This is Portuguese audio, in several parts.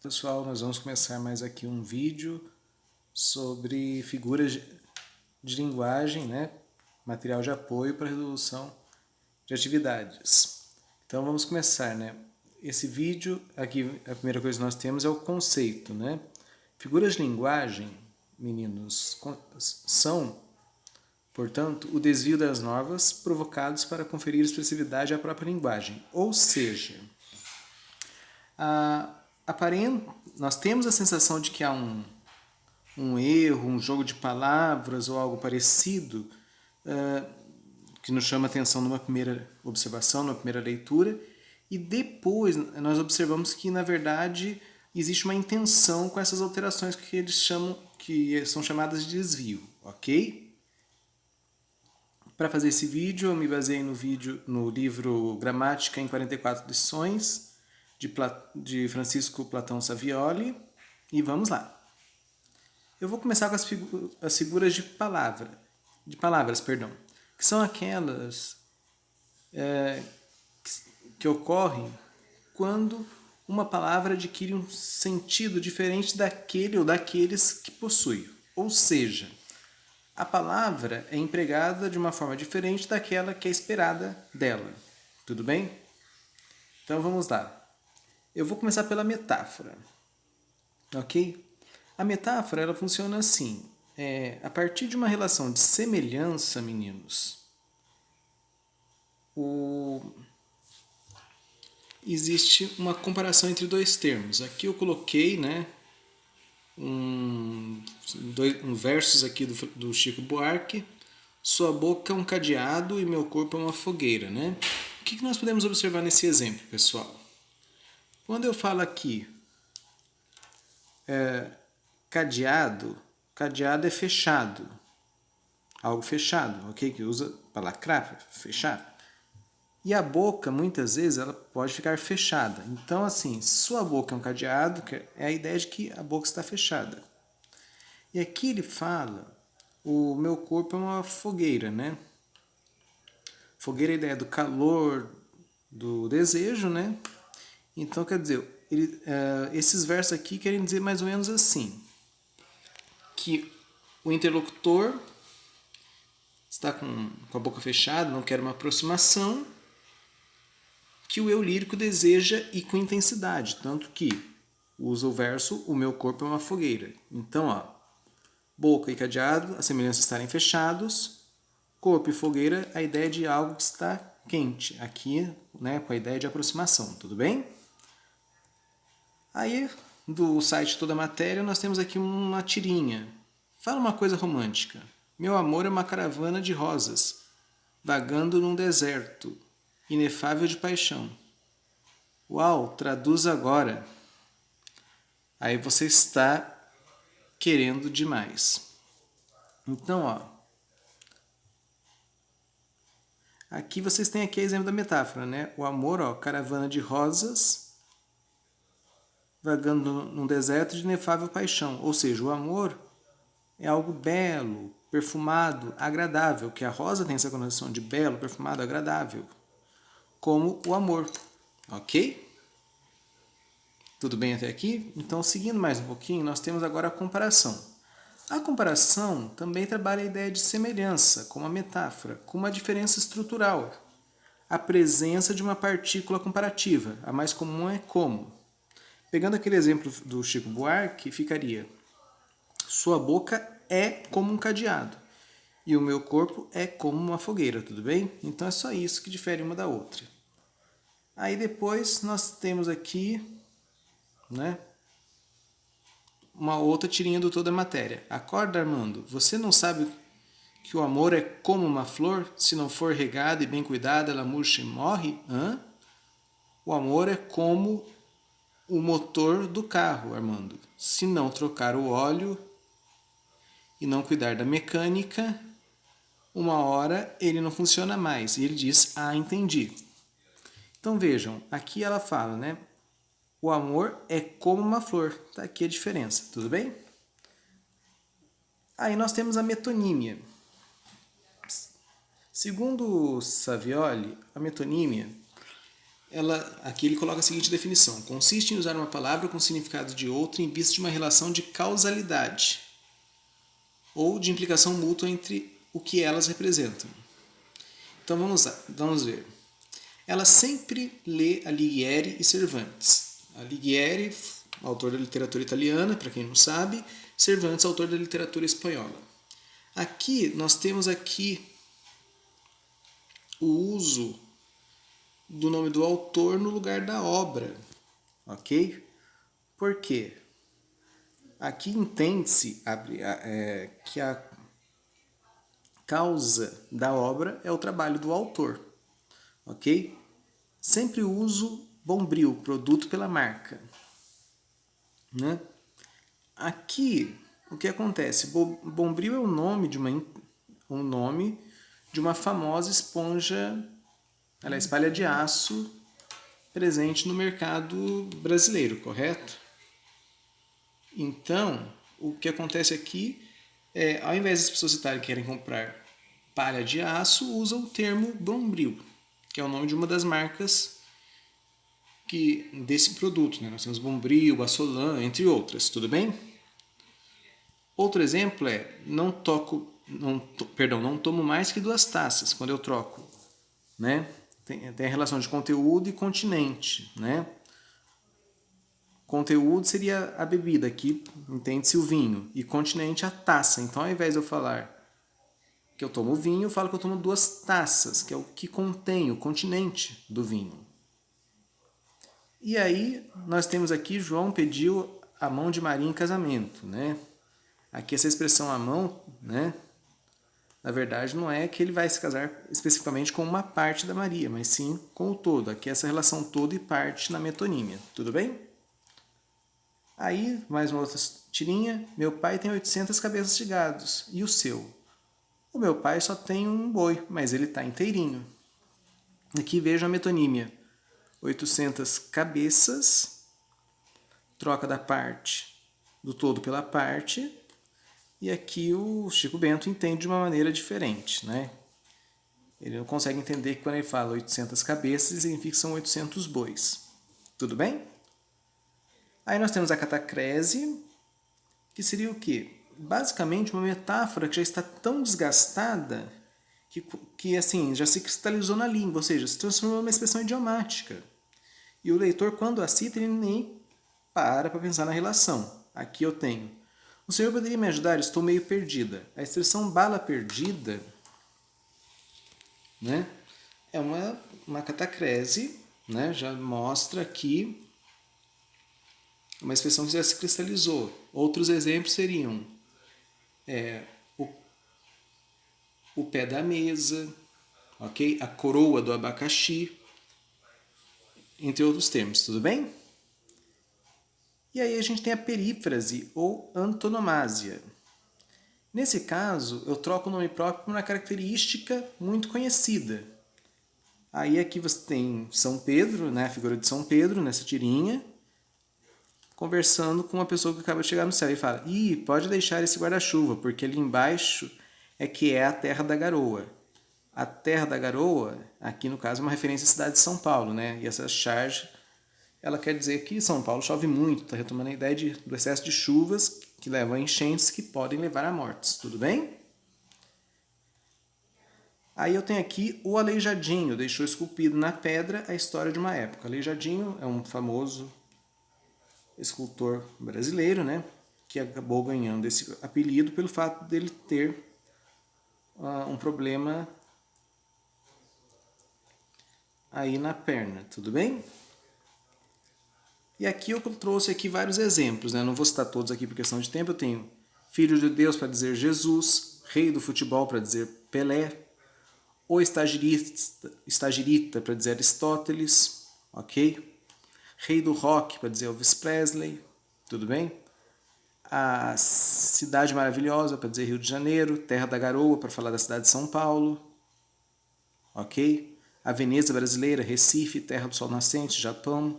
Pessoal, nós vamos começar mais aqui um vídeo sobre figuras de linguagem, né? Material de apoio para resolução de atividades. Então vamos começar, né? Esse vídeo, aqui a primeira coisa que nós temos é o conceito, né? Figuras de linguagem, meninos, são, portanto, o desvio das normas provocados para conferir expressividade à própria linguagem. Ou seja, nós temos a sensação de que há um erro, um jogo de palavras ou algo parecido que nos chama a atenção numa primeira observação, numa primeira leitura, e depois nós observamos que, na verdade, existe uma intenção com essas alterações que eles chamam, que são chamadas de desvio, ok? Para fazer esse vídeo, eu me baseei no livro Gramática em 44 lições, de Francisco Platão Savioli, e vamos lá. Eu vou começar com as figuras de palavras, que são aquelas que ocorrem quando uma palavra adquire um sentido diferente daquele ou daqueles que possui. Ou seja, a palavra é empregada de uma forma diferente daquela que é esperada dela. Tudo bem? Então vamos lá. Eu vou começar pela metáfora. Ok? A metáfora ela funciona assim. A partir de uma relação de semelhança, meninos, existe uma comparação entre dois termos. Aqui eu coloquei, né, versos aqui do Chico Buarque. Sua boca é um cadeado e meu corpo é uma fogueira, né? O que nós podemos observar nesse exemplo, pessoal? Quando eu falo aqui cadeado é fechado, algo fechado, ok? Que usa para lacrar, fechar. E a boca, muitas vezes, ela pode ficar fechada. Então, assim, sua boca é um cadeado, é a ideia de que a boca está fechada. E aqui ele fala, o meu corpo é uma fogueira, né? Fogueira é a ideia do calor, do desejo, né? Então, quer dizer, esses versos aqui querem dizer mais ou menos assim, que o interlocutor está com a boca fechada, não quer uma aproximação, que o eu lírico deseja e com intensidade, tanto que usa o verso, o meu corpo é uma fogueira. Então, ó, boca e cadeado, a semelhança de estarem fechados, corpo e fogueira, a ideia de algo que está quente, aqui, né, com a ideia de aproximação, tudo bem? Aí, do site Toda Matéria, nós temos aqui uma tirinha. Fala uma coisa romântica. Meu amor é uma caravana de rosas, vagando num deserto, inefável de paixão. Uau, traduz agora. Aí você está querendo demais. Então, ó. Aqui vocês têm aqui exemplo da metáfora, né? O amor, ó, caravana de rosas, vagando num deserto de inefável paixão. Ou seja, o amor é algo belo, perfumado, agradável, que a rosa tem essa conotação de belo, perfumado, agradável, como o amor. Ok? Tudo bem até aqui? Então, seguindo mais um pouquinho, nós temos agora a comparação. A comparação também trabalha a ideia de semelhança, como a metáfora, com uma diferença estrutural. A presença de uma partícula comparativa, a mais comum é como. Pegando aquele exemplo do Chico Buarque, ficaria: sua boca é como um cadeado e o meu corpo é como uma fogueira, tudo bem? Então é só isso que difere uma da outra. Aí depois nós temos aqui, né, uma outra tirinha do Toda Matéria. Acorda, Armando, você não sabe que o amor é como uma flor? Se não for regada e bem cuidada, ela murcha e morre? Hã? O amor é como o motor do carro, Armando. Se não trocar o óleo e não cuidar da mecânica, uma hora ele não funciona mais. E ele diz, entendi. Então vejam, aqui ela fala, né? O amor é como uma flor. Tá aqui a diferença, tudo bem? Aí nós temos a metonímia. Segundo Savioli, a metonímia aqui ele coloca a seguinte definição: consiste em usar uma palavra com significado de outra em vista de uma relação de causalidade ou de implicação mútua entre o que elas representam. Então vamos ver. Ela sempre lê Alighieri e Cervantes. Alighieri, autor da literatura italiana, para quem não sabe, Cervantes, autor da literatura espanhola. Aqui nós temos aqui o uso do nome do autor no lugar da obra, ok? Por quê? Aqui entende-se que a causa da obra é o trabalho do autor, ok? Sempre uso Bombril, produto pela marca, né? Aqui, o que acontece? Bombril é o nome de uma famosa esponja, ela é palha de aço presente no mercado brasileiro, correto? Então, o que acontece aqui é, ao invés das pessoas citarem que querem comprar palha de aço, usam o termo Bombril, que é o nome de uma das marcas desse produto, né? Nós temos Bombril, Assolan, entre outras, tudo bem? Outro exemplo é, não tomo mais que 2 taças quando eu troco, né? Tem a relação de conteúdo e continente, né? Conteúdo seria a bebida, aqui entende-se o vinho, e continente a taça. Então, ao invés de eu falar que eu tomo vinho, eu falo que eu tomo 2 taças, que é o que contém o continente do vinho. E aí, nós temos aqui, João pediu a mão de Maria em casamento, né? Aqui essa expressão a mão, né? Na verdade, não é que ele vai se casar especificamente com uma parte da Maria, mas sim com o todo. Aqui essa relação todo e parte na metonímia, tudo bem? Aí, mais uma outra tirinha. Meu pai tem 800 cabeças de gados. E o seu? O meu pai só tem um boi, mas ele está inteirinho. Aqui vejo a metonímia. 800 cabeças, troca da parte do todo pela parte. E aqui o Chico Bento entende de uma maneira diferente, né? Ele não consegue entender que quando ele fala 800 cabeças, significa que são 800 bois. Tudo bem? Aí nós temos a catacrese, que seria o quê? Basicamente uma metáfora que já está tão desgastada que assim, já se cristalizou na língua, ou seja, se transformou numa expressão idiomática. E o leitor, quando a cita, ele nem para pensar na relação. Aqui eu tenho: o senhor poderia me ajudar? Estou meio perdida. A expressão bala perdida, né, é uma catacrese, né, já mostra aqui uma expressão que já se cristalizou. Outros exemplos seriam o pé da mesa, ok? A coroa do abacaxi, entre outros termos, tudo bem? E aí a gente tem a perífrase ou antonomásia. Nesse caso, eu troco o nome próprio por uma característica muito conhecida. Aí aqui você tem São Pedro, né, a figura de São Pedro nessa tirinha, conversando com uma pessoa que acaba de chegar no céu e fala: "Ih, pode deixar esse guarda-chuva, porque ali embaixo é que é a Terra da Garoa." A Terra da Garoa, aqui no caso, é uma referência à cidade de São Paulo, né? E essa charge, ela quer dizer que São Paulo chove muito, está retomando a ideia do excesso de chuvas que levam a enchentes que podem levar a mortes, tudo bem? Aí eu tenho aqui o Aleijadinho, deixou esculpido na pedra a história de uma época. Aleijadinho é um famoso escultor brasileiro, né, que acabou ganhando esse apelido pelo fato dele ter um problema aí na perna, tudo bem? E aqui eu trouxe aqui vários exemplos, né? Não vou citar todos aqui por questão de tempo. Eu tenho Filho de Deus para dizer Jesus, Rei do Futebol para dizer Pelé, o Estagirita para dizer Aristóteles, ok? Rei do Rock para dizer Elvis Presley, tudo bem? A Cidade Maravilhosa para dizer Rio de Janeiro, Terra da Garoa para falar da cidade de São Paulo, ok? A Veneza Brasileira, Recife, Terra do Sol Nascente, Japão,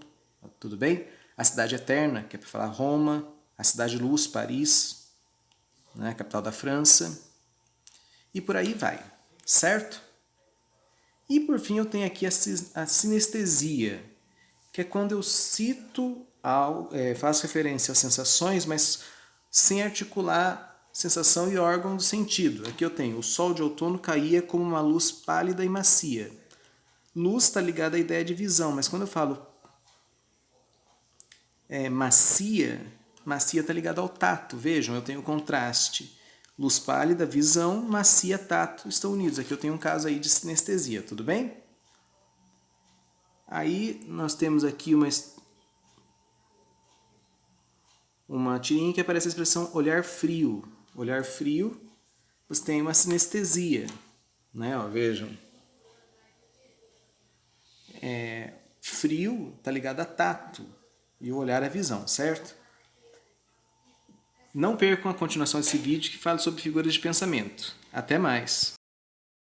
tudo bem? A Cidade Eterna, que é para falar Roma, a Cidade Luz, Paris, né, capital da França, e por aí vai, certo? E por fim eu tenho aqui a sinestesia, que é quando eu cito, faço referência às sensações, mas sem articular sensação e órgão do sentido. Aqui eu tenho: o sol de outono caía como uma luz pálida e macia. Luz está ligada à ideia de visão, mas quando eu falo macia está ligada ao tato. Vejam, eu tenho o contraste. Luz pálida, visão, macia, tato estão unidos. Aqui eu tenho um caso aí de sinestesia, tudo bem? Aí nós temos aqui uma tirinha que aparece a expressão olhar frio. Olhar frio, você tem uma sinestesia, né? Ó, vejam. Frio está ligado a tato e o olhar à visão, certo? Não percam a continuação desse vídeo que fala sobre figuras de pensamento. Até mais!